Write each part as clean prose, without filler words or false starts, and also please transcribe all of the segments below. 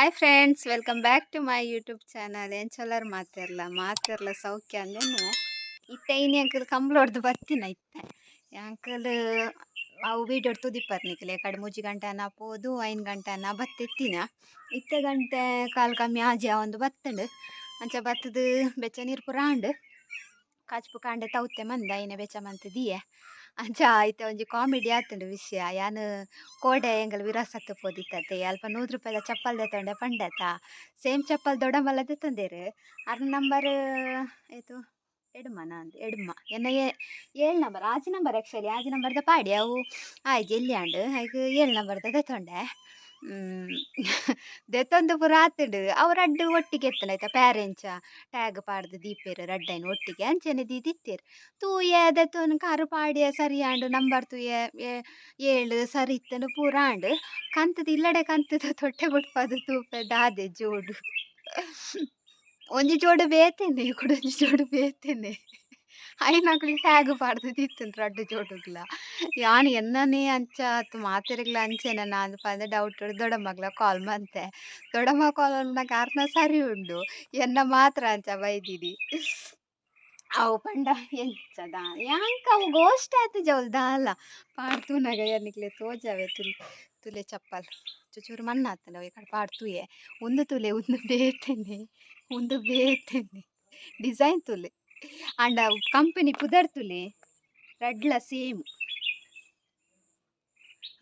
Hi friends, welcome back to my YouTube channel. ಏನು ಚಲರ್ ಮಾತಿರಲ್ಲ ಸೌಖ್ಯ ಅಂದೇನು ಇತ್ತೆ ಇನಿ ಅಂಕಲ್ ಕಂಬಳ ಹೊಡೆದು ಬರ್ತೀನಿ ಇತ್ತೆ ಅಂಕಲ್ ಅವು ವೀಡಿಯೋ ತುದಿಪ್ಪರ್ನಿಕ್ಲೆ ಕಡೆ 3 ಗಂಟೆನ ಪೋದು 5 ಗಂಟೆನ ಬತ್ತಿತ್ತಿನ ಇತ್ತೆ ಗಂಟೆ ಕಾಲು ಕಮ್ಮಿ ಆಜಿ ಒಂದು ಬತ್ತಂಡು ಅಂಚ ಬತ್ತದು ಬೆಚ್ಚ ನೀರು ಪುರ ಆಂಡು ಕಾಚ್ಪು ಕಾಂಡೆ ತೌತೆ ಮಂದ ಐನೆ ಬೆಚ್ಚ ಮಂತ್ ದಿಯೆ ಅಂಚ ಆಯ್ತು ಒಂಜಿ ಕಾಮಿಡಿ ಆತುಂಡು ವಿಷಯ. ಯಾನು ಕೋಡೆ ಎಂಗಲ್ ವಿರಾಸತ್ತು ಪೋದಿತ್ತತೆ ಅಲ್ಪ 100 ರೂಪಾಯಿದ ಚಪ್ಪಲ್ ದೆತ್ತೊಂಡೆ ಪಂಡತ ಸೇಮ್ ಚಪ್ಪಲ್ ದೊಡಮಲ್ಲ ದೆತ್ತೊಂದೇರು 6 ನಂಬರ್ ಏತು ಎಡ್ಮನ ಅಂದ್ ಎಡ್ಮ ಎನ್ನ 7 ನಂಬರ್ ಆಜಿ ನಂಬರ್ ಆ್ಯಕ್ಚುಲಿ ಆಜಿ ನಂಬರ್ದ ಪಾಡಿ ಅವು ಆಯ್ತು ಎಲ್ಲಿ ಆಂಡು ಆಯ್ತು 7 ನಂಬರ್ದ ದೆತ್ತೊಂಡೆ ದೆತ್ತೊಂದು ಪೂರ ಆತುಂಡು ಅವು ರಡ್ಡು ಒಟ್ಟಿಗೆ ಎತ್ತನಾಯ್ತಾ ಪ್ಯಾರೆಂಚ ಟ್ಯಾಗ್ ಪಾಡ್ದು ದೀಪೇರು ರಡ್ಡೈನ್ ಒಟ್ಟಿಗೆ ಅಂಚನೆ ದಿತ್ತಿರು ತೂಯೆ ದೆತ್ತೊಂದು ಕಾರು ಪಾಡಿಯ ಸರಿ ಆಂಡು ನಂಬರ್ ತೂಯೆ 7 ಸರಿ ಇತ್ತನು ಪೂರ ಆಂಡು ಕಂತದ ಇಲ್ಲಡೆ ಕಂತದ ತೊಟ್ಟೆ ಬಿಟ್ಪದು ತೂಪೆ ದಾದೆ ಜೋಡು ಒಂಜಿ ಜೋಡು ಬೇತೇನೆ ಕೂಡ ಒಂಜಿ ಜೋಡು ಬೇತೇನೆ ಐನಾಕ್ಲಿ ಟ್ಯಾಗ್ ಪಾಡ್ದು ದಿತ್ತುಂಡು ರಡ್ಡು ಜೋಡುಗ್ಲ ಯಾನ್ ಎನ್ನನೇ ಅಂಚ ಅತ್ತು ಮಾತೆರೆಗ್ಲ ಅಂಚೆನ ನಾನು ಪಂದೆ ಡೌಟ್ ದೊಡಮಗ್ಲ ಕಾಲ್ ಮಂತೆ ದೊಡಮ್ಮ ಕಾಲ್ ನನ್ನ ಕಾರಣ ಸರಿ ಉಂಡು ಎನ್ನ ಮಾತ್ರ ಅಂಚ ಬೈದಿನಿ ಅವು ಪಂಡ ಎಂಚದ ಯಾಂಕ ಅವು ಗೋಸ್ಟ್ ಆಯ್ತು ಜವಲ್ದ ಅಲ್ಲ ಪಾಡ್ತೂನಾಗ ಎನ್ನಿಕ್ಲೆ ತೋಜಾವೆ ತುಲೆ ಚಪ್ಪಲ್ ಚೂರು ಮಣ್ಣ ಆತನ ಈ ಕಡೆ ಪಾಡ್ತೂಯೆ ಒಂದು ತುಲೆ ಒಂದು ಬೇತೇನೆ ಡಿಸೈನ್ ತುಲೆ ಅಂಡ ಕಂಪನಿ ಪುದರ್ ತುಲೆ ರಡ್ಲ ಸೇಮ್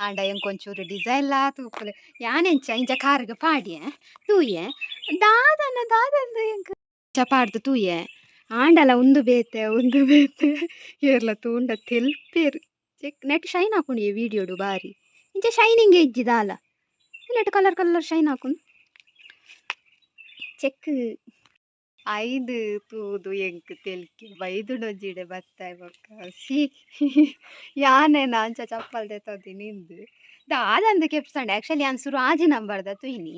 ಆಂಡ ಎಂಕೊಂಚೂರು ಡಿಸೈನ್ ಲಾ ತೂಪುಲೆ ಯಾನೆಂಚ ಇಂಚ ಕಾರ್ಗೆ ಪಾಡ್ಯೆ ತೂಯೆ ದಾದಂದು ಎಂಕ ಪಾಡ್ದು ತೂಯೆ ಆಂಡಲ ಒಂದು ಬೇತೆ ಏರ್ಲ ತೂಂಡ ತೆಲ್ಪೇರು ನೆಟ್ ಶೈನ್ ಹಾಕೊಂಡು ವಿಡಿಯೋಡು ಬಾರಿ ಇಂಚ ಶೈನಿಂಗ್ ಇಜ್ಜಿದಾಲ ನೆಟ್ ಕಲರ್ ಶೈನ್ ಹಾಕೊಂಡು ಚೆಕ್ 5 ತೂದು ಎಂಕ್ ತೆಲ್ಕಿ ಬೈದು ನೊಂಜಿಡೆ ಬತ್ತಾಯ್ ಬೊಕ್ಕ ಸಿ ಯಾನೇನ ಅಂಚ ಚಪ್ಪಲ್ ದೆತ್ತೊಂದಿ ನಿಂದು ದಾದಂದು ಕೆಪ್ಸಂಡೆ ಆ್ಯಕ್ಚುಲಿ ಯಾನ್ ಸುರು ಆಜಿ ನಂಬರ್ದ ತುಯ್ನಿ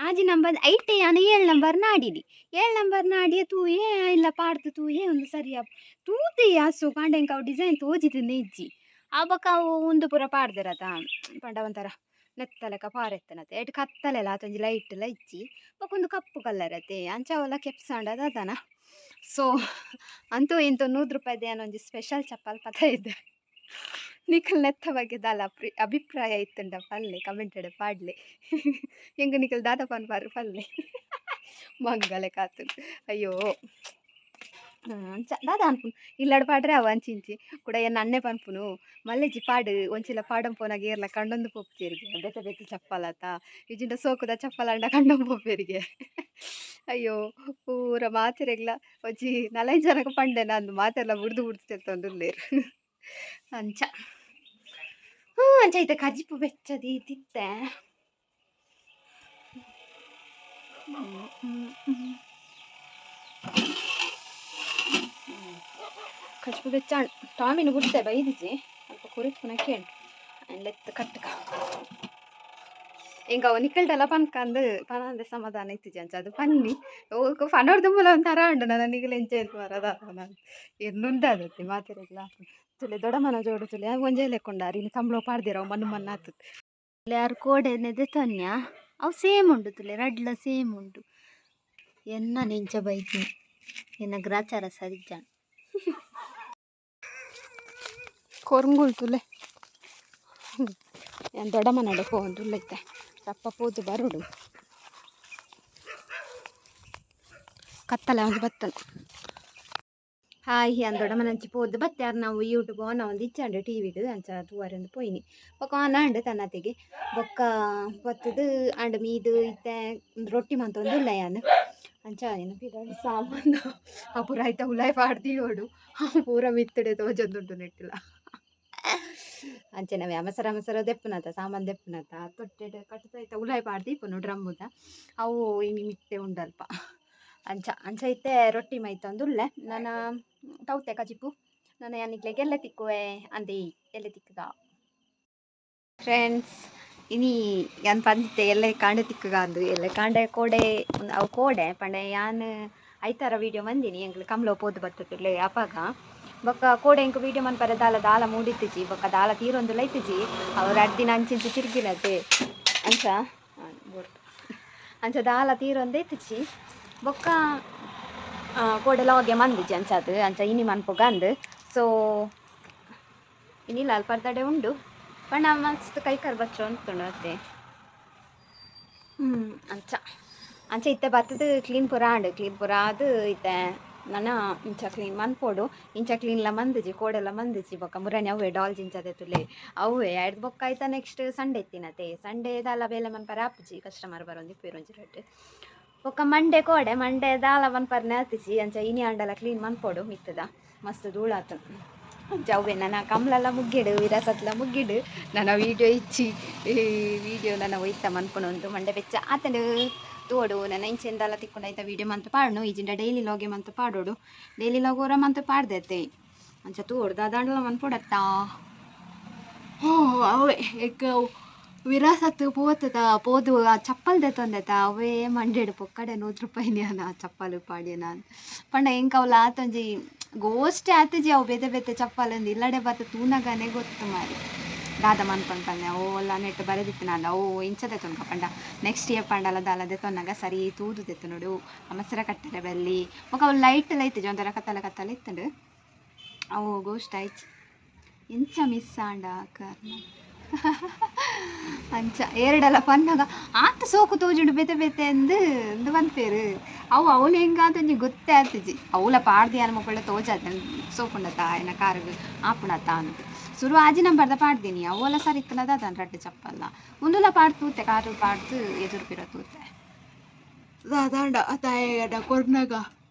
ಆಜಿ ನಂಬರ್ ಐಟೆ ಯಾನು 7 ನಂಬರ್ ನಾಡಿನಿ 7 ನಂಬರ್ ನಾಡಿಯೇ ತೂಯೇ ಇಲ್ಲ ಪಾಡ್ದು ತೂಯೇ ಒಂದು ಸರಿಯ ತೂತೆ ಯಾಸು ಕಾಂಡೆ ಎಂಕ ಅವು ಡಿಸೈನ್ ತೋಜಿದು ನೆಜ್ಜಿ ಆ ಬಕ್ಕ ಅವು ಒಂದು ಪೂರ ಪಾಡ್ದಿರತ ಪಂಡ ಒಂಥರ ನೆತ್ತಲೆಕ ಪಾರೆತ್ತನತೆ ಎಟ್ ಕತ್ತಲೆಲ್ಲ ಆತೊಂಜಿ ಲೈಟ್ ಇಜ್ಜಿ ಬೊಕೊಂದು ಕಪ್ಪು ಕಲರ್ ಅತೆ ಅಂಚ ಅವಲ ಕೆಪ್ಸಾಂಡದ ಅದನ ಸೊ ಅಂತೂ ಇಂತೂ 100 ರೂಪಾಯಿದೆ ಏನೊಂಜಿ ಸ್ಪೆಷಲ್ ಚಪ್ಪಲ್ ಪತ ಇದೆ ನಿಖಲ್ ನೆತ್ತ ಬಗ್ಗೆ ದಾಲ ಅಭಿಪ್ರಾಯ ಇತ್ತುಂಡ ಪಲ್ಲೆ ಕಮೆಂಟೆಡ್ ಪಾಡ್ಲೆ ಹೆಂಗ ನಿಖಲ್ ದಾದ ಪನ್ಪಾರು ಪಲ್ಲೆ ಮಂಗಲೆ ಕಾತು ಅಯ್ಯೋ ದಾದ ಅನ್ಪುನು ಇಲ್ಲಡ್ ಪಾಡ್ರೆ ಅವ ಅಂಚಿಂಚಿ ಕೂಡ ಏನು ಅನ್ನೆ ಪನ್ಪುನು ಮಲ್ಲೆಜಿ ಪಾಡು ಒಂಚಿಲ ಪಾಡಂ ಪೋನಾಗ ಏರ್ಲ ಕಂಡೊಂದು ಪೋಪ್ಚೇರಿಗೆ ಬೆತ್ತ ಚಪ್ಪಲತ ಇಜಿಂಡ ಸೋಕುದ ಚಪ್ಪಲ ಅಂಡ ಕಂಡೊಂ ಪೋಪೇರಿಗೆ ಅಯ್ಯೋ ಪೂರ ಮಾತೆರೆಗ್ಲ ಒಂಜಿ 4 ಜನಕ್ಕೆ ಪಂಡೆ ನಂದು ಮಾತೆಲ್ಲ ಬುಡ್ದು ತೆತ್ತೊಂದುಲ್ಲೇರು ಅಂಚ ಅಂಚ ಐತೆ ಕಜಿಪು ಬೆಚ್ಚದಿ ತಿತ್ತೆ ಕಜಿಪು ಬೆಚ್ಚ ಟಾಮಿನ ಬಿಡ್ತೆ ಬೈದಿಜಿ ಅಲ್ಪ ಕುರಿಪುನ ಕೇಂಡು ಲೆತ್ತ ಕಟ್ಟಕ ಎಂಗ ಅವ ನಿಕಲ್ಟೆಲ್ಲ ಪನ್ಕಂದು ಪನಂದೆ ಸಮಾಧಾನ ಇತ್ತಿಜಿ ಅಂಚ ಅದು ಪನ್ನಿ ಓ ಪನೋರ್ದು ಮೂಲ ಒಂಥರ ಉಂಡು ನನ್ನ ನಿಗಲು ಎಂಚ ಎಂತ ಮರದ ನಾನು ಎನ್ನುಂಡದತ್ತೆ ಮಾತೆರೆಗ್ಲ ತುಲೆ ದೊಡಮನ ಜೋಡು ತುಲೆ ಒಂಜೆ ಲೆಕ್ಕೊಂಡಾರಿ ಇನ್ನು ಕಂಬಳ ಪಾಡ್ದಿರ ಮಣ್ಣು ಆತು ತುಲೆ ಯಾರು ಕೋಡೆನೆದೆ ತೊನ್ಯ ಅವು ಸೇಮ್ ಉಂಡು ತುಲೆ ರಡ್ಲ ಸೇಮ್ ಉಂಡು ಎನ್ನ ನೆಂಚ ಬೈತೀನಿ ಎನ್ನ ಗ್ರಾಚಾರ ಸರಿಜ ಕೊರ್ಂಗುಲ್ ತುಲೆ ಏನು ದೊಡ್ಡಮ್ಮನಡೆ ಫೋನ್ ತುಲ್ಲೈತೆ ರಪ್ಪ ಪೋದು ಬರುಡು ಕತ್ತಲೆ ಒಂದು ಬತ್ತನು ಹಾಯ್ ಅಂದ್ ದೊಡ್ಡಮ್ಮನಂಚಿ ಪೋದು ಬತ್ತೆ ಯಾರು ನಾವು ಯೂಟ್ಯೂಬ್ ಆನ್ ಒಂದು ಇಚ್ಚಂಡು ಟಿ ವಿಡು ಅಂಚ ತೂವರೆಂದು ಪೋಯಿನಿ ಬೊಕ್ಕ ಆನ್ ಅಂಡು ತನ್ನತೆಗೆ ಬೊಕ್ಕ ಬತ್ತದು ಅಂಡ್ ಮೀದು ಇತ್ತೆ ರೊಟ್ಟಿ ಮಂತೊಂದು ಉಲ್ಲಯಾನು ಅಂಚ ಏನು ಪಿದಾಡಿ ಸಾಮಾನು ಆ ಪೂರ ಆಯ್ತಾ ಉಲಾಯ್ ಪಾಡ್ದಿ ಓಡು ಪೂರ ಮಿತ್ತಡೆ ತೋಜೊಂದುಂಟು ನೆಟ್ಟಿಲ್ಲ ಅಂಚೆನವೆ ಅವಸರ ದೆಪ್ಪುನತ ಸಾಮಾನು ದೆಪ್ಪುನತ ತೊಟ್ಟೆ ಕಟ್ಟುತ್ತಾಯ್ತ ಉಲಾಯ್ ಪಾಡ್ದು ಇಪ್ಪುನು ಡ್ರಮ್ಮುದ ಅವು ಹಿಂಗೆ ಮಿತ್ತೆ ಉಂಡಲ್ಪ ಅಂಚ ಐತೆ ರೊಟ್ಟಿ ಮೈತೊಂದು ಉಲ್ಲೆ ನಾನು ತೌತೆ ಕಜಿಪು ನಾನು ಯಾನಿಕ್ಲೆಗೆ ಎಲ್ಲ ತಿಕ್ಕುವೆ ಅಂದೆ ಎಲ್ಲ ತಿಕ್ಕಗ ಫ್ರೆಂಡ್ಸ್ ಇನಿ ಯಾನ್ ಪಂದಿತ್ತೆ ಎಲ್ಲ ಕಾಂಡೆ ತಿಕ್ಕಗ ಅಂದು ಎಲ್ಲ ಕಾಂಡೆ ಕೋಡೆ ಅವು ಕೋಡೆ ಪಂಡೆ ಯಾನ್ ಐತಾರ ವೀಡಿಯೋ ಬಂದಿನಿ ಎಂಗ್ಲು ಕಂಬ್ಳ ಪೋದು ಬರ್ತುಲೆ ಅಪಾಗ ಬೊಕ್ಕ ಕೋಡೆ ಎಂಕ್ ವೀಡಿಯೋ ಮನ್ಪರೆ ದಾಲ ಮೂಡಿತ್ತಿಜಿ ಬೊಕ್ಕ ದಾಲ ತೀರೊಂದು ಲೈತಿಜಿ ಅವ್ರು ಅಡ್ದಿನ ಅಂಚಿಂಚಿ ತಿರ್ಗಿನತೆ ಅಂಚ ಅಂಚ ದಾಲ ತೀರೊಂದು ಎತ್ತಿಚ್ಚಿ ಬೊಕ್ಕ ಕೋಡೆ ಲಾಗೆ ಮಂದಿಜಿ ಅಂಚದು ಅಂಚ ಇನಿ ಮನ್ಪುಗ ಅಂದು ಸೊ ಇನ್ನಿಲ್ಲ ಅಲ್ಪರ್ದಡೆ ಉಂಡು ಪಂಡ ಮಸ್ತ್ ಕೈಕರ್ ಬಚ್ಚು ಅಂತುಂಡು ಮತ್ತೆ ಅಂಚ ಅಂಚೆ ಇತ್ತೆ ಬತ್ತದು ಕ್ಲೀನ್ ಪೂರ ಅದು ಇತ್ತೆ ನನ್ನ ಇಂಚ ಕ್ಲೀನ್ ಮನ್ಪೋಡು ಇಂಚ ಕ್ಲೀನ್ಲ ಮಂದಿಜಿ ಕೋಡೆಲ್ಲ ಮಂದಿಜಿ ಬೊಕ್ಕ ಮುರನಿ ಅವೇ ಡಾಲ್ ಜಿಂಚದೆ ತುಲೆ ಅವೇ ಆಯ್ತು ಬೊಕ್ಕ ಆಯ್ತಾ ನೆಕ್ಸ್ಟ್ ಸಂಡೆ ಎತ್ತಿನತೆ ಸಂಡೇ ದಾಲ ಬೇಲೆ ಮನ್ಪರ ಆಪುಜಿ ಕಸ್ಟಮರ್ ಬರೋಂದು ಇಪ್ಪೇರೊಂಜಿ ರೆಡ್ ಬೊಕ್ಕ ಮಂಡೆ ಕೋಡೆ ಮಂಡೆ ದಾಲ ಮನ್ಪರ್ನೆ ಹತ್ತಿಸಿ ಅಂಚ ಇನಿ ಅಂಡಲ ಕ್ಲೀನ್ ಮನ್ಪೋಡು ಮಿತ್ತದ ಮಸ್ತ್ ಧೂಳಾತು ಜವ್ವೆ ನನ್ನ ಕಮ್ಲೆಲ್ಲ ಮುಗ್ಗಿಡು ವಿರಸತ್ಲ ಮುಗ್ಗಿಡು ನನ್ನ ವೀಡಿಯೋ ಇಚ್ಚಿ ವೀಡಿಯೋ ನನ್ನ ಒಯ್ತ ಮನ್ಪುಣೊಂದು ಮಂಡೆ ಬೆಚ್ಚ ಆತನು ತೋಡು ನನ್ನ ಇಂಚೆಂದೆಲ್ಲ ತಿಕ್ಕೊಂಡಾಯ್ತ ವೀಡಿಯೋ ಮಂತು ಪಾಡ್ನು ಈಜಿಂಡ ಡೈಲಿ ಲಾಗೆ ಮಂತು ಪಾಡೋಡು ಡೈಲಿ ಲಾಗ್ ಓರ ಮಂತು ಪಾಡ್ದೈತೆ ಅಂಚ ತೋಡು ದಾದಾಂಡಲ ಮನ್ಪೊಡತ್ತಾ ಅವೇ ಎಕ್ಕ ವಿರಾಸತ್ತು ಪೋದು ಆ ಚಪ್ಪಲ್ ದೆತ್ತೊಂದೆತ ಅವೇ ಮಂಡೆಡು ಪೊಕ್ಕಡೆ ₹100 ಚಪ್ಪಲು ಪಾಡ್ಯ ನಾನು ಪಂಡ ಎಂಕ ಅವಲ ಆತೊಂಜಿ ಗೋಷ್ಟೆ ಆತಜಿ ಅವು ಬೇತೆ ಬೇತೆ ಚಪ್ಪಲಂದು ಇಲ್ಲಡೆ ಬತ್ತ ತೂನಗನೆ ಗೊತ್ತು ಮಾರಿ ದಾದ ಮನ್ಪಂತಾನೆ ಅವು ಎಲ್ಲ ನೆಟ್ಟು ಬರೆದಿತ್ತು ನಾನು ಅವು ಇಂಚದೆ ತೊನ್ಕ ಪಂಡ ನೆಕ್ಸ್ಟ್ ಇಯರ್ ಪಂಡಲ ದಾಲದೆ ತೊನ್ನಾಗ ಸರಿ ತೂದು ತೆತ್ತು ನೋಡು ಮಸರ ಕಟ್ಟರೆ ಬೆಲ್ಲಿ ಮೊಕ ಅವು ಲೈಟ್ ಎಲ್ಲ ಇತ್ತು ಒಂಥರ ಕತ್ತಲ ಇತ್ತಂಡು ಅವು ಗೋಷ್ಟ ಆಯ್ತು ಇಂಚ ಮಿಸ್ ಆಂಡ ಕಾರಣ ಅಂಚ ಎರಡೆಲ್ಲ ಪನ್ನಾಗ ಆತ ಸೋಕು ತೋಜುಂಡು ಬೇತೆ ಬೇತೆ ಅಂದು ಬಂತೇರು ಅವು ಅವಳು ಹೆಂಗಾತಂಜಿ ಗೊತ್ತೇ ಆತಜಿ ಅವಳ ಪಾಡ್ದಿ ಅನ್ನ ಮಕ್ಕಳ ತೋಜಾತ ಸೋಕುಂಡತ ಆಯ್ನ ಕಾರ್ಗೆ ಆಪುಣತ ಅಂತ ಸುರು ಆಜಿ ನಂಬರ್ದ ಪಾಡ್ದೀನಿ ಅವೆಲ್ಲ ಸರಿ ಇತ್ತನದ ಅದನ್ನು ರಡ್ಡು ಚಪ್ಪಲ್ಲ ಮುಂದೆಲ್ಲ ಪಾಡ್ತೂತೆ ಕಾರು ಪಾಡ್ದು ಎದುರು ಬಿರತೂತೆ ದಾಂಡ ತಾಯಡ ಕೊರ್ನಾಗ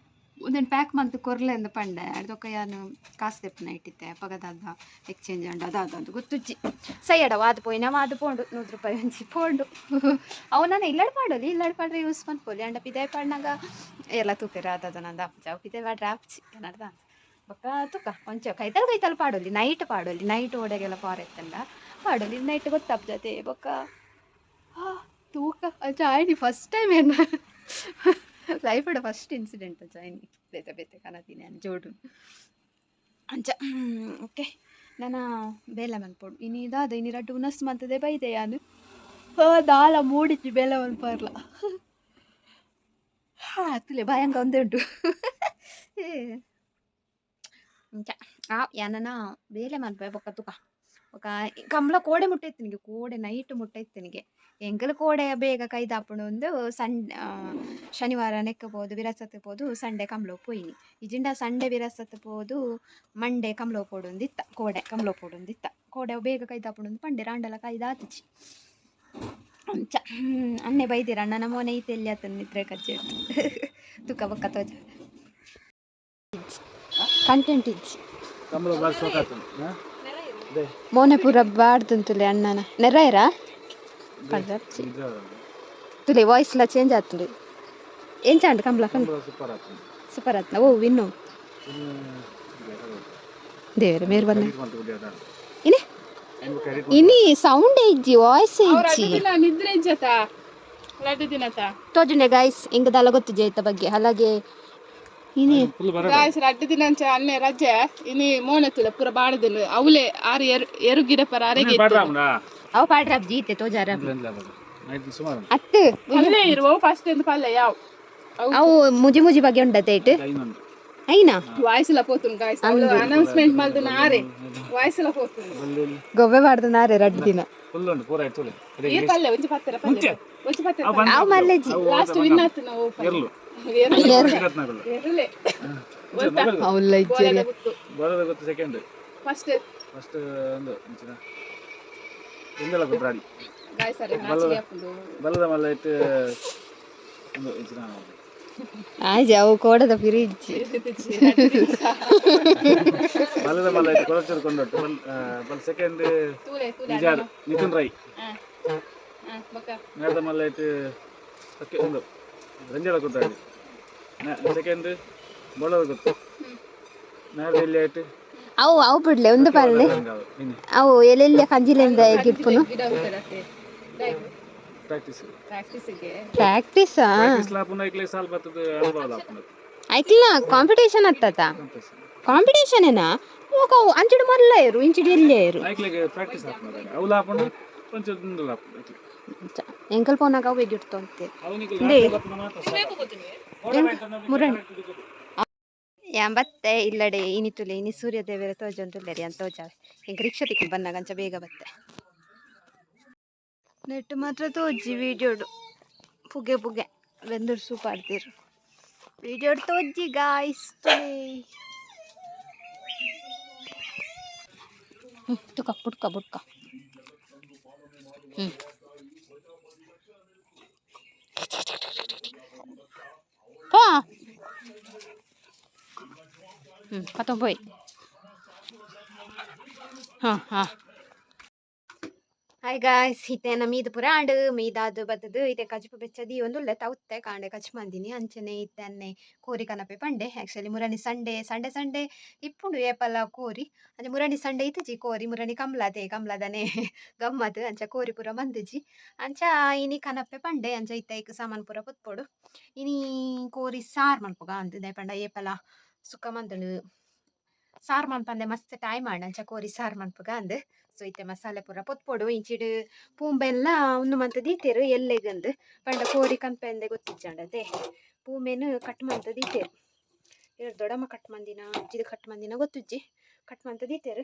ಒಂದೇನು ಪ್ಯಾಕ್ ಮಂತು ಕೊರ್ಲೆಂದು ಪಂಡೆ ಅದೊಕ್ಕ ಯಾನು ಕಾಸು ತೆಪ್ಪನ ಇಟ್ಟಿತ್ತೆ ಪಗದಾದ ಎಕ್ಸ್ಚೇಂಜ್ ಅಂಡು ಅದಾದಂದು ಗೊತ್ತುಜ್ಜಿ ಸೈಯಡ ವಾದು ಪೋಂಡು ₹100 ಒಂಜಿ ಪೋಂಡು ಅವನನ್ನ ಇಲ್ಲಡ್ ಪಾಡ್ರೆ ಯೂಸ್ ಮನ್ಪೋಲಿ ಅಂಡ ಪಿದಾಯ್ ಪಾಡ್ನಾಗ ಎಲ್ಲ ತೂಪೆರ ಅದಾದ ನಂದು ಅಪ್ಪ ಪಿದಾಯ್ ಪಾಡ್ರೆ ಆಪ್ಚಿ ಏನರ್ದ ಬೊಕ್ಕ ತುಕ ಒಂಚ ಕೈತಲ್ ಪಾಡೋಲಿ ನೈಟ್ ಓಡೆಗೆಲ್ಲ ಪಾರೆತ್ತಂಡ ಪಾಡೋಲಿ ನೈಟ್ ಗೊತ್ತಪ್ಪ ಜೊತೆ ಬೊಕ್ಕ ತೂಕ ಚಾಯ್ನಿ ಫಸ್ಟ್ ಟೈಮ್ ಏನು ಲೈಫ್ ಫಸ್ಟ್ ಇನ್ಸಿಡೆಂಟ್ ಜಾಯ್ನಿ ಬೇತೆ ಕನತೀನಿ అని ಜೋಡು ಅಂಚ ಓಕೆ ನಾನು ಬೇಲೆ ಮನ್ಪೋಡು ಇನಿ ರಡ್ಡು ಉನಸ್ ಮಂತದೆ ಬೈದೆ ಯಾನು ದಾಲ ಮೂಡಿಚ್ಚಿ ಬೇಲೆ ಮನ್ಪರ್ಲ ತುಲೆ ಭಯಂಕ ಒಂದೇ ಉಂಟು ಅಂಚ ಯಾನನ ಬೇಲೆ ಮನ್ಪೆ ಬೊಕ್ಕ ತುಕ ఒక ಕಮ್ಲ ಕೋಡೆ ಮುಟ್ಟೈತಿನಿಗೆ ಕೋಡೆ ನೈಟ್ ಮುಟ್ಟೈತಿನಿಗೆ ಎಂಕಲು ಕೋಡೆ ಬೇಗ ಕೈದಾಪುಂಡು ಒಂದು ಶನಿವಾರ ನೆಕ್ಕಬಹುದು ವಿರಸತ್ತು ಪೋದು ಸಂಡೆ ಕಮ್ಲೋ ಪೋಯಿನಿ ಇಜಿಂಡ ಸಂಡೆ ವಿರಸತ್ತು ಪೋದು ಮಂಡೆ ಕಮ್ಲೋ ಪೋಡೊಂದಿತ್ತ ಕೋಡೆ ಕಮ್ಲೋ ಪೋಡೊಂದಿತ್ತ ಕೋಡೆ ಬೇಗ ಕೈದಾಪುಂಡು ಪಂಡೆ ರಾಂಡಲ ಕೈದಾತಿಚಿ ಅಂಚ ಅನ್ನೆ ಬೈದಿರ ಅಣ್ಣನ ಮೋನೆ ಈತೆಲ್ಲಿ ಆತನ ನಿದ್ರೆ ಕಜ್ಜೆ ತುಕ ಬೊಕ್ಕ ತೋಜ ಕಂಟೆಂಟ್ ಇಜ್ಜಿ ಮೋನೆ ಪೂರ ಬಾಡ್ದುಂತುಲೆ ಅಣ್ಣನ ನೆರಾಯರಾ ತುಲೆ ವಾಯ್ಸ್ಲ ಚೇಂಜ್ ಆತುಂಡು ಎಂಚಾಂಡು ಕಂಬ್ಲ ಸೂಪರ್ ಆತ್ನ ಓ ವಿನ್ನು ದೇವರೇ ಮೇರ್ ಬಂದ ಇನಿ ಇನಿ ಸೌಂಡ್ ಇಜ್ಜಿ ವಾಯ್ಸ್ ಇಜ್ಜಿ ನಿದ್ರೆ ಇಜ್ಜತ ಲಡ್ಡು ದಿನತ ತೋಜುಂಡೆ ಗೈಸ್ ಇಂಗ ದಲ ಗೊತ್ತು ಜೈತ ಬಗ್ಗೆ ಹಾಗೆ ಇನಿ ಗಾಯ್ಸ್ ರಡ್ಡು ದಿನ ಅಂಚ ಅನ್ನೆ ರಜೆ ಇನಿ ಮೋನೆ ತುಲೆ ಪೂರ ಬಾಡದಿನ ಅವಲೆ ಆರು ಎರು ಗಿಡ ಪರ ಅರೆಗೆ ಅವು ಪಾಡ್ರಾಬ್ ಜೀತೆ ತೋಜಾರ ಅತ್ತು ಅಲ್ಲೇ ಇರುವ ಫಸ್ಟ್ ಎಂದು ಪಲ್ಲೆ ಯಾವ ಅವು ಮುಜಿ ಬಗ್ಗೆ ಉಂಡತೆ ಇಟ್ಟು ಐನಾ ವಾಯ್ಸ್ ಎಲ್ಲ ಪೋತುನ್ ಗಾಯ್ಸ್ ಅವಳು ಅನೌನ್ಸ್ಮೆಂಟ್ ಮಲ್ದು ನಾರೆ ವಾಯ್ಸ್ ಎಲ್ಲ ಪೋತುನ್ ಗೊಬ್ಬೆ ಮಾಡ್ದು ನಾರೆ ರಡ್ಡು ದಿನ ಫುಲ್ ಉಂಡು ಪೂರ ಇತ್ತು ಈ ಪಲ್ಲೆ ಒಂಚ ಪತ್ತರ ಪಲ್ಲೆ ಒಂಚ ಪತ್ತರ ಅವು ಮಲ್ಲೆಜಿ ಲಾಸ್ಟ್ ವಿನ್ ಆತು ನಾವು ಎರಲು ಎರಲೆ ಅವಲ್ಲ ಇಜ್ಜೆಲ್ಲ ಬರದ ಗೊತ್ತು ಸೆಕೆಂಡ್ ಫಸ್ಟ್ ಒಂದು ಇಂಚಿನ ಎಂದೆಲ್ಲ ಗೊಬ್ಬರಾಡಿ ಗಾಯ್ಸ್ ಅರೆ ನಾಚಿಗೆ ಹಾಕೊಂಡು ಬಲ್ಲದ ಮಲ್ಲ ಇಟ್ಟು ಒಂದು ಇಂಚಿನ ಆಜೆ ಅವು ಕೋಡದ ಫ್ರಿಡ್ಜ್ ಬಲ್ಲದ ಮಲ್ಲ ಇಟ್ಟು ಕೊಳಚರ್ ಕೊಂಡೊಟ್ಟು ಬಲ್ ಸೆಕೆಂಡ್ ನಿಜಾರ್ ನಿತಿನ್ ರೈ ಬಕ ಮೇದ ಮಲ್ಲ ಇಟ್ಟು ಒಂದು ರಂಜಲ ಗೊತ್ತಾಡಿ ಸೆಕೆಂಡ್ ಬೋಳದ ಗೊತ್ತು ಮೇದ ಇಲ್ಲಿ ಆಯ್ತು ಅವು ಬಿಡ್ಲೆ ಒಂದು ಪಲ್ಲೆ ಅವು ಎಲ್ಲೆಲ್ಲ ಕಂಜಿಲಿಂದ ಗಿಪ್ಪುನು ಪ್ರಾಕ್ಟೀಸ್ ಐಕ್ಲ ಕಾಂಪಿಟೇಷನ್ ಹತ್ತತ ಕಾಂಪಿಟೇಷನ್ ಏನಾ ಅವು ಅಂಚಡಿ ಮಲ್ಲ ಇರು ಇಂಚಡಿ ಎಲ್ಲೇ ಇರು ಪ್ರಾಕ್ಟೀಸ್ ಎಂಕಲ್ ಫೋನಾಗ ಅವು ಎಗಿಡ್ತು ಅಂತೆ ಮುರಣಿ ಬತ್ತೆ ಇಲ್ಲಡೆ ಇನಿತುಲೆ ಇನಿ ಸೂರ್ಯದೇವರ ತೋಜೊಂದುಲ್ಲೆರಿ ಅಂತ ತೋಜಾವೆ ಹೆಂಗೆ ರಿಕ್ಷಾ ತಿಕ್ಕೊಂಡು ಬಂದಾಗ ಅಂಚ ಬೇಗ ಬತ್ತೆ ನೆಟ್ಟು ಮಾತ್ರ ತೋಜಿ ವೀಡಿಯೋಡು ಪುಗೆ ಪುಗೆ ಬೆಂದೂರು ಸೂಪ್ ಆಡ್ತೀರು ವೀಡಿಯೋಡು ತೋಜಿ ಗಾಯ್ಸ್ ತುಕ ಪುಡ್ಕ ಬುಡ್ಕ ಕತ್ತ போய் ಹಾಯ್ ಗಾಯ್ಸ್ ಇತ್ತೇನ ಮೀದು ಪುರಾಂಡು ಮೀದಾದು ಬತ್ತದು ಇತ್ತೆ ಕಜ್ಪು ಬೆಚ್ಚದಿ ಒಂದುಲ್ಲೆ ತೌತ್ತೆ ಕಾಂಡೆ ಕಚ್ ಮಂದಿನಿ ಅಂಚನೆ ಇತ್ತನ್ನೆ ಕೋರಿ ಕನಪೆ ಪಂಡೆ ಆಕ್ಚುಲಿ ಮುರಣಿ ಸಂಡೆ ಇಪ್ಪುಂಡು ಏಪಲ ಕೋರಿ ಅಂಚೆ ಮುರಣಿ ಸಂಡೆ ಇತ್ತಜಿ ಕೋರಿ ಮುರಣಿ ಕಮ್ಲದನೆ ಗಮ್ಮತ್ ಅಂಚ ಕೋರಿ ಪುರ ಮಂದುಜಿ ಅಂಚ ಇನಿ ಕನಪೆ ಪಂಡೆ ಅಂಚ ಇತ್ತ ಇಕ್ ಸಾಮಾನ್ ಪುರ ಪೊತ್ಪೊಡು ಇನಿ ಕೋರಿ ಸಾರ್ ಮನ್ಪುಗ ಅಂದು ಪಂಡ ಏಪಲ ಸುಕ್ಕ ಮಂದುಂಡು ಸಾರ್ ಮನ್ಪಂದೆ ಮಸ್ತ್ ಟೈಮ್ ಆಂಡ್ ಅಂಚ ಕೋರಿ ಸಾರ್ ಮನ್ಪುಗ ಅಂದು ಸೊ ಇತ್ತೆ ಮಸಾಲೆ ಪೂರ ಪೊತ್ಪೊಡು ಇಂಚಿಡು ಪೂಂಬೆಲ್ಲ ಉಂದು ಮಂತ್ ದೀತೆರು ಎಲ್ಲೆಗಂದು ಪಂಡ ಕೋರಿ ಕನ್ಪೆಂದೆ ಗೊತ್ತಿಜ್ಜಂಡತೆ ಪೂಮೆನು ಕಟ್ ಮಂತ್ ದೀತೆರು ಎರಡು ದೊಡಮ್ಮ ಕಟ್ ಮಂದಿನ ಅಜ್ಜಿದು ಕಟ್ ಮಂದಿನ ಗೊತ್ತುಜ್ಜಿ ಕಟ್ ಮಂತ್ ದೀತೆರು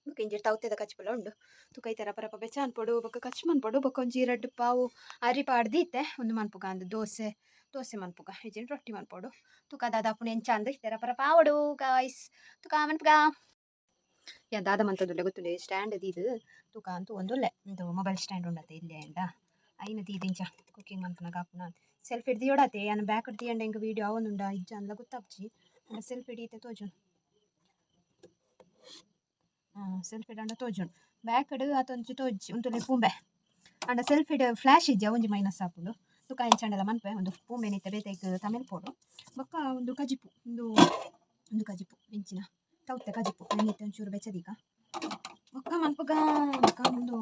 ಬೊಕ ಇಂಜಿಡು ತೌತೆದ ಕಚ್ಪುಲ ಉಂಡು ತುಕ ಇತರ ಪರಪ ಬೆಚ್ಚ ಅನ್ಪೊಡು ಬೊಕ ಕಚ್ ಮನ್ಪೊಡು ಬೊಕ ಒಂಜಿ ರಡ್ಡು ಪಾವು ಅರಿ ಪಾಡ್ ದೀತೆ ಒಂದು ಮನ್ಪುಗ ಅಂದು ದೋಸೆ ಮನ್ಪುಗ ಇಜಿಂಡು ರೊಟ್ಟಿ ಮನ್ಪೊಡು ತುಕ ದಾದಾಪುನ ಎಂಚ ಅಂದು ಇತರ ಪರಪ ಆವಡು ಗಾಯ್ಸ್ ತುಕ ಮನ್ಪುಗ ದಾದ ಮಂತದುಲ್ಲೆ ಗೊತ್ತುಂಡೆ ಸ್ಟ್ಯಾಂಡ್ ದೀದು ತುಕ ಅಂತೂ ಒಂದುಲ್ಲೆ ಒಂದು ಮೊಬೈಲ್ ಸ್ಟ್ಯಾಂಡ್ ಉಂಡತೆ ಇಲ್ಲೇ ಅಂಡ ಐನ ದೀದಿಂಚ ಕುಕಿಂಗ್ ಮನ್ಪುನ ಕಾಪುನ ಸೆಲ್ಫಿ ಹಿಡ್ದು ಯೋಡತೆ ಅನ್ನ ಬ್ಯಾಕ್ ಹಿಡ್ದು ಎಂಗೆ ವೀಡಿಯೋ ಅವನುಂಡ ಇಜ್ಜ ಅಂದ ಗೊತ್ತಾಗ್ಜಿ ಸೆಲ್ಫಿ ಹಿಡಿಯತೆ ತೋಜುನ್ ಸೆಲ್ಫಿ ಹಿಡಂಡ ತೋಜುನ್ ಬ್ಯಾಕ್ ಹಿಡು ಅತೊಂಚು ತೋಜಿ ಉಂತುಲೆ ಪೂಂಬೆ ಅಂಡ ಸೆಲ್ಫಿ ಹಿಡ ಫ್ಲಾಶ್ ಇಜ್ಜ ಒಂಜಿ ಮೈನಸ್ ಆಪುಂಡು ತುಕ ಇಂಚಂಡಲ ಮನ್ಪೆ ಒಂದು ಪೂಂಬೆ ನಿತ್ತೆ ಬೇತೈಕ್ ತಮಿಳ್ ಪೋಡು ಬೊಕ್ಕ ಒಂದು ಕಜಿಪು ಒಂದು ಕಜಿಪು ಇಂಚಿನ ತೌತೆ ಕಜಿಪು ನೆನ್ನಿತ್ತೆ ಒಂಚೂರು ಬೆಚ್ಚದೀಗ ಬೊಕ್ಕ ಮನ್ಪುಗ ಬೊಕ್ಕ ಒಂದು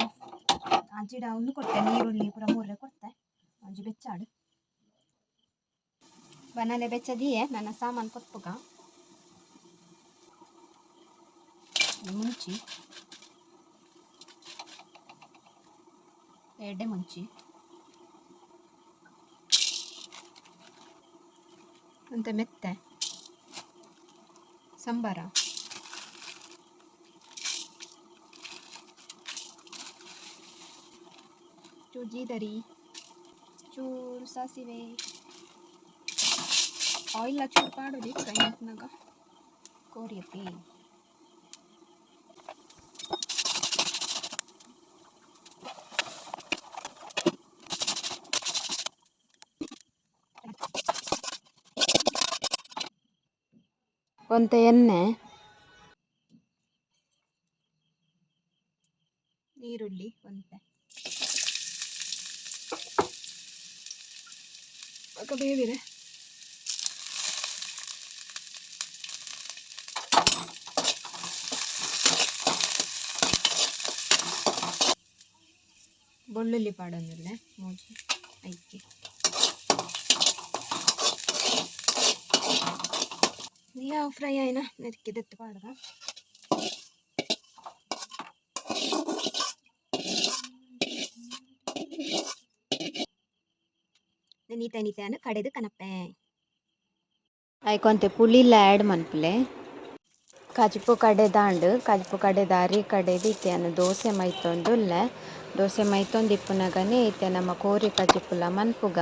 ಅಜ್ಜಿಡ ಒಂದು ಕೊಡ್ತೆ ನೀರುಳ್ಳಿ ಪೂರ ಮೂರ್ರೆ ಕೊಡ್ತೆ ಒಂಜಿ ಬೆಚ್ಚಾಡು ಬನಾಲೆ ಬೆಚ್ಚದಿಯೇ ನನ್ನ ಸಾಮಾನು ಕೊತ್ಪುಗ ಮುಂಚಿ ಎಡ್ಡೆ ಮುಂಚಿ ಅಂತ ಮೆತ್ತೆ ಸಂಬಾರ ಚೂರು ಜೀದರಿ ಚೂರು ಸಾಸಿವೆ ಆಯಿಲ್ ಚೂರು ಪಾಡೋದು ಫ್ರೈ ಮಾಡ್ನಾಗ ಕೋರಿಯಪ್ಪಿ ಕೊಂತ ಎಣ್ಣೆ ಈರುಳ್ಳಿ ಕೊಂತೆ ಬೇವಿದೆ ಬೆಳ್ಳುಳ್ಳಿ ಪಾಡೊಂದುಲ್ಲೆ ಮೂಜಿ ಐಕಿ ಯಾವ ಫ್ರೈ ಆಯ್ನ ನೆಕ್ಕಿದೆತ್ತು ಪಾಡ್ಗ ನೀತೆ ಕಡೆದು ಕನಪೆ ಆಯ್ಕೊಂತೆ ಪುಳಿಲ್ಲ ಆ್ಯಡ್ ಮನ್ಪುಲೆ ಕಜ್ಪು ಕಡೆ ದಾರಿ ಕಡೆದು ಇತ್ತೆಯನ್ನು ದೋಸೆ ಮೈತೊಂದುಲ್ಲೆ ದೋಸೆ ಮೈತೊಂದು ಇಪ್ಪುನಗನೆ ಇತ್ತೆ ನಮ್ಮ ಕೋರಿ ಕಜಿಪುಲ ಮನ್ಪುಗ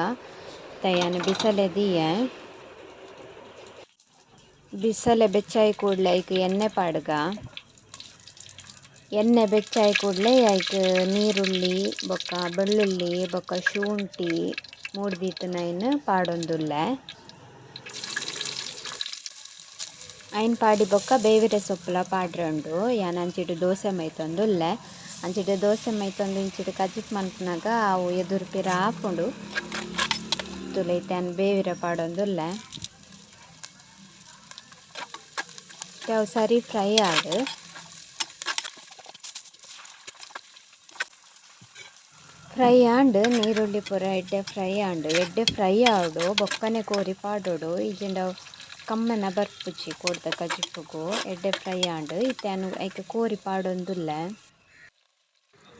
ತಯ್ಯನು ಬಿಸಲೆ ಬೆಚ್ಚಾಯಿ ಕೂಡಲೇ ಐಕ್ ಎಣ್ಣೆ ಪಾಡ್ಗ ಎಣ್ಣೆ ಬೆಚ್ಚಾಯಿ ಕೂಡಲೇ ಐಕ್ ನೀರುಳ್ಳಿ ಬೊಕ್ಕ ಬೆಳ್ಳುಳ್ಳಿ ಬೊಕ್ಕ ಶುಂಠಿ ಮೂಡ್ದಿತ್ತು ನೈನ್ ಪಾಡೊಂದುಲ್ಲೆ ಐನ್ ಪಾಡಿ ಬೊಕ್ಕ ಬೇವಿರೆ ಸೊಪ್ಪುಲ ಪಾಡ್ರೆ ಉಂಡು ಯಾನ್ ಅಂಚಿಡು ದೋಸೆ ಮೈತೊಂದುಲ್ಲೆ ಅಂಚಿಡು ದೋಸೆ ಮೈತೊಂದು ಇಂಚಿಡು ಕಜಿಪ್ ಮನ್ಪುನಾಗ ಅವು ಎದುರು ಪಿರ ಆಪುಂಡು ತುಲೈತೆ ಬೇವಿರೆ ಪಾಡೊಂದುಲ್ಲೆ ಅವು ಸರಿ ಫ್ರೈ ಆಡು ಫ್ರೈ ಆಂಡ್ ನೀರುಳ್ಳಿ ಪೂರ ಎಡ್ಡೆ ಫ್ರೈ ಆಡು ಬೊಕ್ಕನೆ ಕೋರಿ ಪಾಡೋಡು ಇಜಿಂಡ ಕಮ್ಮೆನ ಬರ್ಪುಜಿ ಕೊಡ್ದ ಕಜಿಪ್ಪುಗು ಎಡ್ಡೆ ಫ್ರೈ ಆಂಡ್ ಇತ್ತೆನು ಐಕೆ ಕೋರಿ ಪಾಡೊಂದುಲ್ಲೆ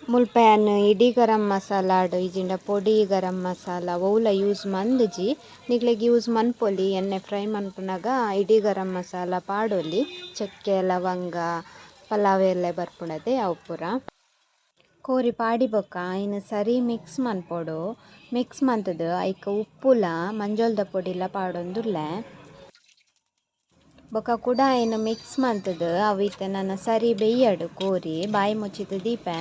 ಮುಲ್ಪಯಾನ್ ಇಡೀ ಗರಂ ಮಸಾಲಾಡ್ ಇಜಿಂಡ ಪೊಡಿ ಗರಂ ಮಸಾಲ ಅವುಲ ಯೂಸ್ ಮಂದುಜಿ ನಿಕ್ಲೆಗ್ ಯೂಸ್ ಮನ್ಪೊಲಿ ಎಣ್ಣೆ ಫ್ರೈ ಮನ್ಪುನಗ ಇಡೀ ಗರಂ ಮಸಾಲ ಪಾಡೊಲಿ ಚಕ್ಕೆ ಲವಂಗ ಪಲಾವ್ ಎಲೆ ಬರ್ಪುಣದೆ ಅವು ಪೂರ ಕೋರಿ ಪಾಡಿ ಬೊಕ್ಕ ಇನ್ನು ಸರಿ ಮಿಕ್ಸ್ ಮನ್ಪೊಡು ಮಿಕ್ಸ್ ಮಂತುದು ಐಕ್ ಉಪ್ಪುಲ ಮಂಜೊಲ್ದ ಪೊಡಿಲ ಪಾಡೊಂದುಲ್ಲೆ ಬೊಕ ಕುಡ ಇನ್ನು ಮಿಕ್ಸ್ ಮಂತುದು ಅವು ಇತ್ತೆ ನನ್ನ ಸರಿ ಬೇಯ್ಯಡು ಕೋರಿ ಬಾಯಿ ಮುಚ್ಚಿತು ದೀಪೆ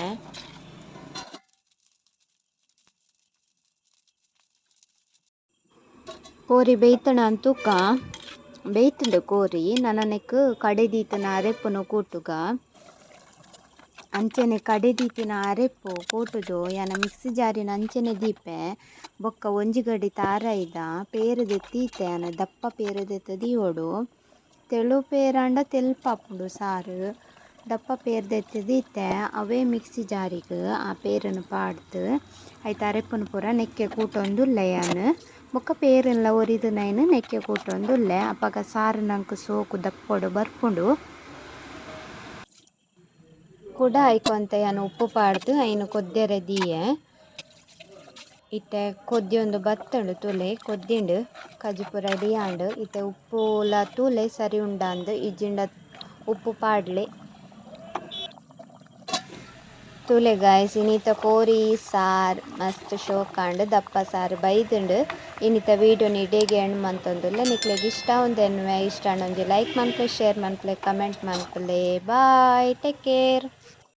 ಕೋರಿ ಬೇಯ್ತಣ ಅಂತೂಕ ಬೇಯ್ತುಂಡು ಕೋರಿ ನನನೆಕ್ ಕಡೆದೀತಿನ ಅರೆಪ್ಪುನು ಕೂಟುಗ ಅಂಚನೆ ಕಡೆದೀತಿನ ಅರೆಪ್ಪು ಕೂಟುದು ಯಾನ ಮಿಕ್ಸಿ ಜಾರಿನ ಅಂಚನೆ ದೀಪೆ ಬೊಕ್ಕ ಒಂಜಿ ಗಡಿ ತಾರಾಯ್ದ ಪೇರದೆತ್ತೀತೆ ಯಾನ ದಪ್ಪ ಪೇರದೆತ್ತ ದೀವೊಡು ತೆಳು ಪೇರಾಂಡ ತೆಲ್ಪಾಪುಂಡು ಸಾರು ದಪ್ಪ ಪೇರ್ದೆತ್ತ ದೀತೆ ಅವೇ ಮಿಕ್ಸಿ ಜಾರಿಗೆ ಆ ಪೇರನ್ನು ಪಾಡ್ದು ಐತ ಅರೆಪ್ಪುನು ಪೂರ ನೆಕ್ಕೆ ಕೂಟೊಂದುಲ್ಲೆ ಯಾನ್ ಬೊಕ್ಕ ಪೇರನ್ಲ ಒರಿದು ನೈನ್ ನೆಕ್ಕೆ ಕೂಟೊಂದುಲ್ಲೆ ಅಪಗ ಸಾರು ನಂಕ್ ಸೋಕು ದಪ್ಪೊಡು ಬರ್ಪುಂಡು ಕೂಡ ಐಕೊಂತ ಯಾನ್ ಉಪ್ಪು ಪಾಡ್ದು ಐನು ಕೊದ್ದೆರೆ ದೀಯೆ ಇತ್ತೆ ಕೊದ್ದಿಯೊಂದು ಬತ್ತುಂಡು ತುಲೆ ಕೊದ್ದಿಂಡು ಕಜಿ ಪೂರ ರೆಡಿ ಆಂಡ್ ಇತ್ತೆ ಉಪ್ಪುಲ ತೂಲೆ ಸರಿ ಉಂಡಾಂದ್ ಇಜ್ಜಿಂಡ ಉಪ್ಪು ಪಾಡ್ಲೆ ತೂಲೆ ಗಾಯ್ಸ್ ಇನ್ನಿತ ಕೋರಿ ಸಾರ್ ಮಸ್ತ್ ಶೋಕಾಂಡ್ ದಪ್ಪ ಸಾರು ಬೈದುಂಡು ಇನ್ನಿತ ವೀಡಿಯೋನ ಇಡೀಗೆ ಎಂಡ್ ಮಂತೊಂದುಲ್ಲೆ ನಿಕ್ಲೆಗ್ ಇಷ್ಟ ಉಂದೆನ್ವೆ ಇಷ್ಟ ಒಂಜಿ ಲೈಕ್ ಮನ್ಪುಲೆ ಶೇರ್ ಮನ್ಪುಲೆ ಕಮೆಂಟ್ ಮನ್ಪುಲೆ ಬಾಯ್ ಟೇಕ್ ಕೇರ್.